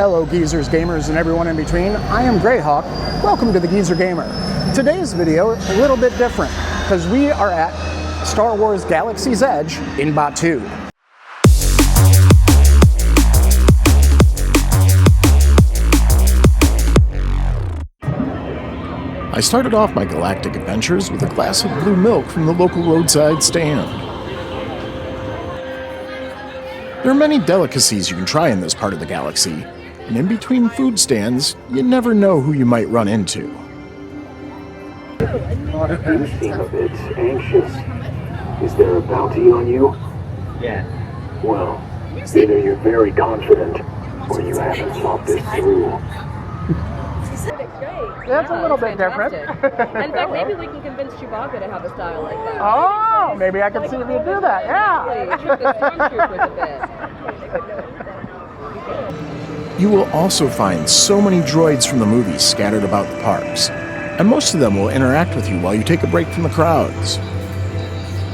Hello geezers, gamers, and everyone in between. I am Greyhawk. Welcome to the Geezer Gamer. Today's video a little bit different because we are at Star Wars Galaxy's Edge in Batuu. I started off my Galactic Adventures with a glass of blue milk from the local roadside stand. There are many delicacies you can try in this part of the galaxy, and in between food stands, you never know who you might run into. You seem a bit anxious. Is there a bounty on you? Yeah. Well, either you're very confident, or you haven't thought this through. That's a little bit different. In fact, maybe we can convince Chewbacca to have a style like that. Oh, maybe I can see if you do that, yeah. Trick the stormtroopers a bit. You will also find so many droids from the movies scattered about the parks, and most of them will interact with you while you take a break from the crowds.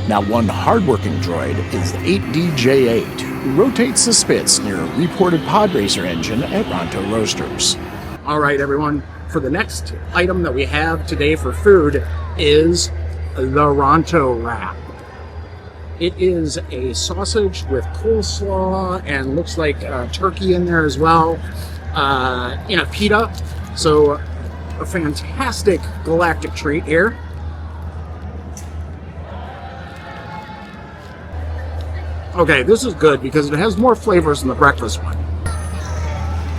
Now, one hardworking droid is the 8DJ8, who rotates the spits near a reported pod racer engine at Ronto Roasters. All right, everyone, for the next item that we have today for food is the Ronto wrap. It is a sausage with coleslaw and looks like turkey in there as well, in a pita. So a fantastic galactic treat here. Okay, this is good because it has more flavors than the breakfast one.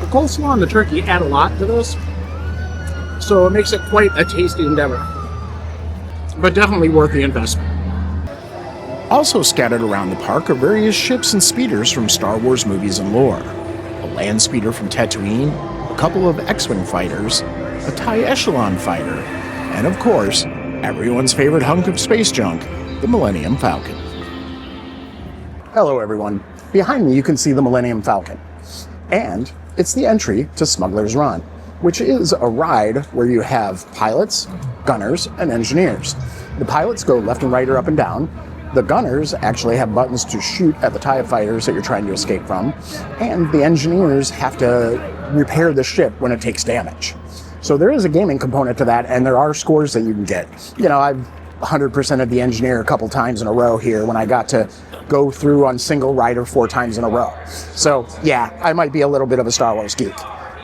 The coleslaw and the turkey add a lot to this, so it makes it quite a tasty endeavor, but definitely worth the investment. Also scattered around the park are various ships and speeders from Star Wars movies and lore. A land speeder from Tatooine, a couple of X-Wing fighters, a TIE Echelon fighter, and of course, everyone's favorite hunk of space junk, the Millennium Falcon. Hello everyone. Behind me you can see the Millennium Falcon. And it's the entry to Smuggler's Run, which is a ride where you have pilots, gunners, and engineers. The pilots go left and right or up and down. The gunners actually have buttons to shoot at the TIE fighters that you're trying to escape from, and the engineers have to repair the ship when it takes damage. So there is a gaming component to that, and there are scores that you can get. You know, I've 100%ed the engineer a couple times in a row here when I got to go through on single rider 4 times in a row. So yeah, I might be a little bit of a Star Wars geek.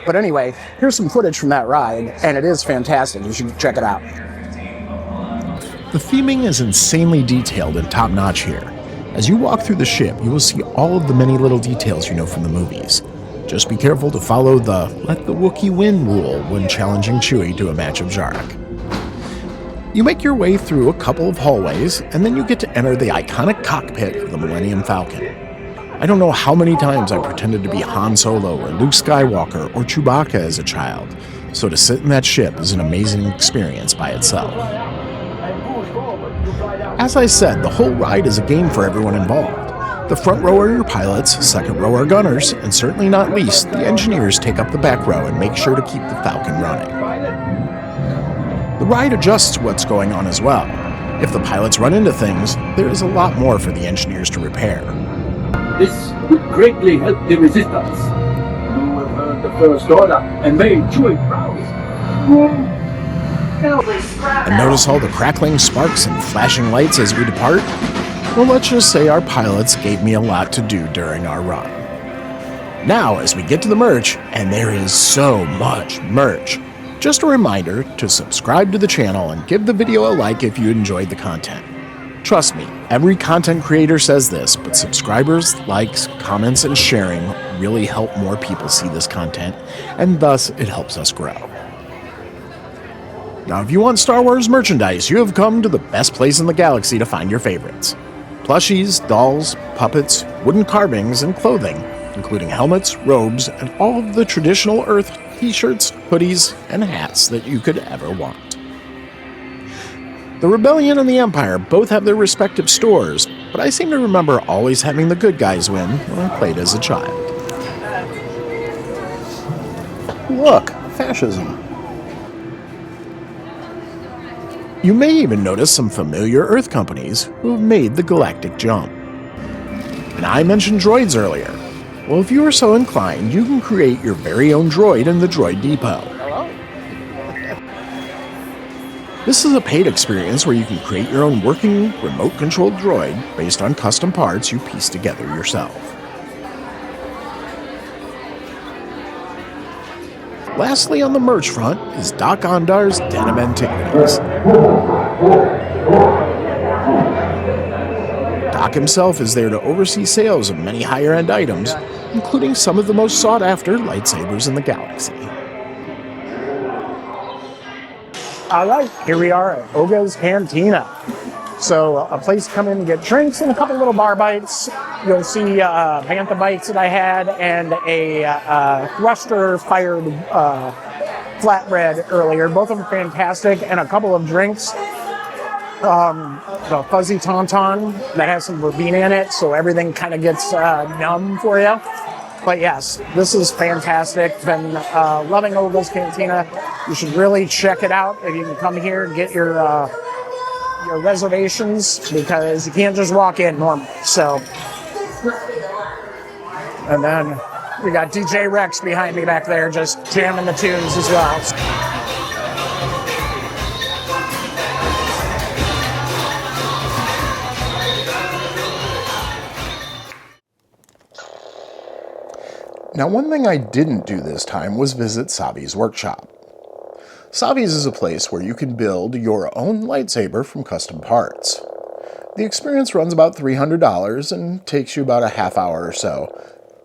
But anyway, here's some footage from that ride, and it is fantastic. You should check it out. The theming is insanely detailed and top-notch here. As you walk through the ship, you will see all of the many little details you know from the movies. Just be careful to follow the let the Wookiee win rule when challenging Chewie to a match of Jarek. You make your way through a couple of hallways, and then you get to enter the iconic cockpit of the Millennium Falcon. I don't know how many times I pretended to be Han Solo or Luke Skywalker or Chewbacca as a child, so to sit in that ship is an amazing experience by itself. As I said, the whole ride is a game for everyone involved. The front row are your pilots, second row are gunners, and certainly not least, the engineers take up the back row and make sure to keep the Falcon running. The ride adjusts what's going on as well. If the pilots run into things, there is a lot more for the engineers to repair. This would greatly help the resistance. You have heard the First Order and made Chewie proud. And notice all the crackling sparks and flashing lights as we depart? Well, let's just say our pilots gave me a lot to do during our run. Now, as we get to the merch, and there is so much merch, just a reminder to subscribe to the channel and give the video a like if you enjoyed the content. Trust me, every content creator says this, but subscribers, likes, comments, and sharing really help more people see this content, and thus it helps us grow. Now, if you want Star Wars merchandise, you have come to the best place in the galaxy to find your favorites. Plushies, dolls, puppets, wooden carvings, and clothing, including helmets, robes, and all of the traditional Earth t-shirts, hoodies, and hats that you could ever want. The Rebellion and the Empire both have their respective stores, but I seem to remember always having the good guys win when I played as a child. Look, fascism. You may even notice some familiar Earth companies who have made the galactic jump. And I mentioned droids earlier. Well, if you are so inclined, you can create your very own droid in the Droid Depot. This is a paid experience where you can create your own working, remote-controlled droid based on custom parts you piece together yourself. Lastly on the merch front is Doc Ondar's Den of Antiquities. Doc himself is there to oversee sales of many higher-end items, including some of the most sought-after lightsabers in the galaxy. Alright, here we are at Oga's Cantina. So, a place to come in and get drinks and a couple little bar bites. You'll see bantha bites that I had and a thruster-fired flatbread earlier. Both of them fantastic, and a couple of drinks. The fuzzy tauntaun that has some verbena in it, so everything kind of gets numb for you. But yes, this is fantastic. Been loving Oga's Cantina. You should really check it out if you can come here and get your reservations, because you can't just walk in normally. So, and then we got DJ Rex behind me back there just jamming the tunes as well. Now, one thing I didn't do this time was visit Savi's workshop. Savi's is a place where you can build your own lightsaber from custom parts. The experience runs about $300 and takes you about a half hour or so.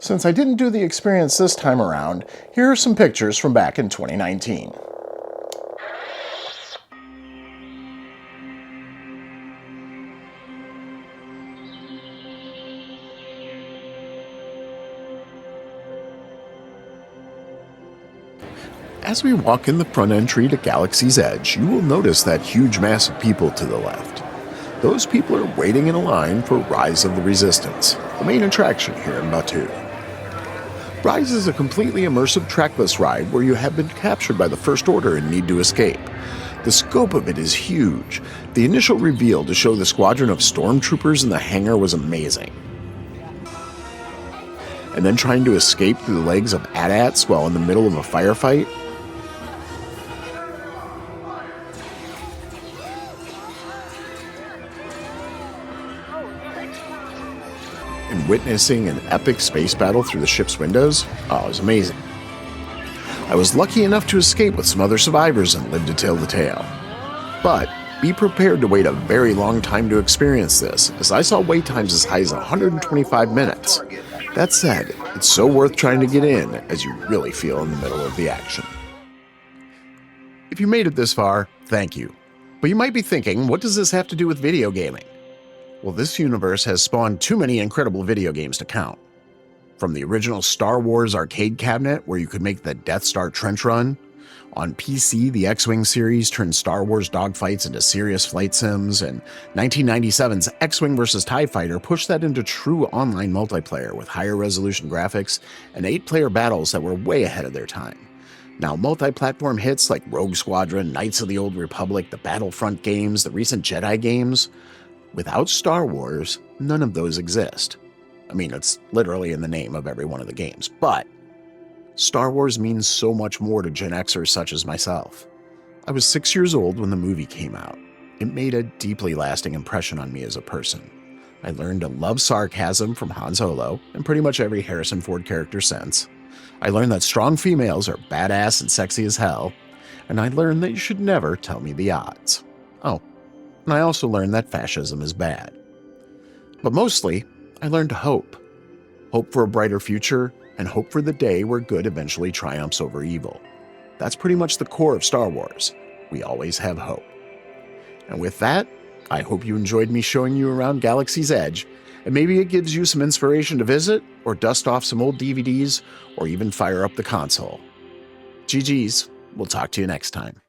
Since I didn't do the experience this time around, here are some pictures from back in 2019. As we walk in the front entry to Galaxy's Edge, you will notice that huge mass of people to the left. Those people are waiting in a line for Rise of the Resistance, the main attraction here in Batuu. Rise is a completely immersive trackless ride where you have been captured by the First Order and need to escape. The scope of it is huge. The initial reveal to show the squadron of stormtroopers in the hangar was amazing. And then trying to escape through the legs of AT-ATs while in the middle of a firefight. And witnessing an epic space battle through the ship's windows, it was amazing. I was lucky enough to escape with some other survivors and live to tell the tale. But be prepared to wait a very long time to experience this, as I saw wait times as high as 125 minutes. That said, it's so worth trying to get in, as you really feel in the middle of the action. If you made it this far, thank you. But you might be thinking, what does this have to do with video gaming? Well, this universe has spawned too many incredible video games to count. From the original Star Wars arcade cabinet, where you could make the Death Star trench run. On PC, the X-Wing series turned Star Wars dogfights into serious flight sims, and 1997's X-Wing vs. TIE Fighter pushed that into true online multiplayer with higher resolution graphics and 8-player battles that were way ahead of their time. Now, multi-platform hits like Rogue Squadron, Knights of the Old Republic, the Battlefront games, the recent Jedi games, without Star Wars, none of those exist. I mean, it's literally in the name of every one of the games, but Star Wars means so much more to Gen Xers such as myself. I was 6 years old when the movie came out. It made a deeply lasting impression on me as a person. I learned to love sarcasm from Han Solo and pretty much every Harrison Ford character since. I learned that strong females are badass and sexy as hell, and I learned that you should never tell me the odds. Oh, and I also learned that fascism is bad. But mostly, I learned to hope. Hope for a brighter future, and hope for the day where good eventually triumphs over evil. That's pretty much the core of Star Wars. We always have hope. And with that, I hope you enjoyed me showing you around Galaxy's Edge, and maybe it gives you some inspiration to visit, or dust off some old DVDs, or even fire up the console. GG's, we'll talk to you next time.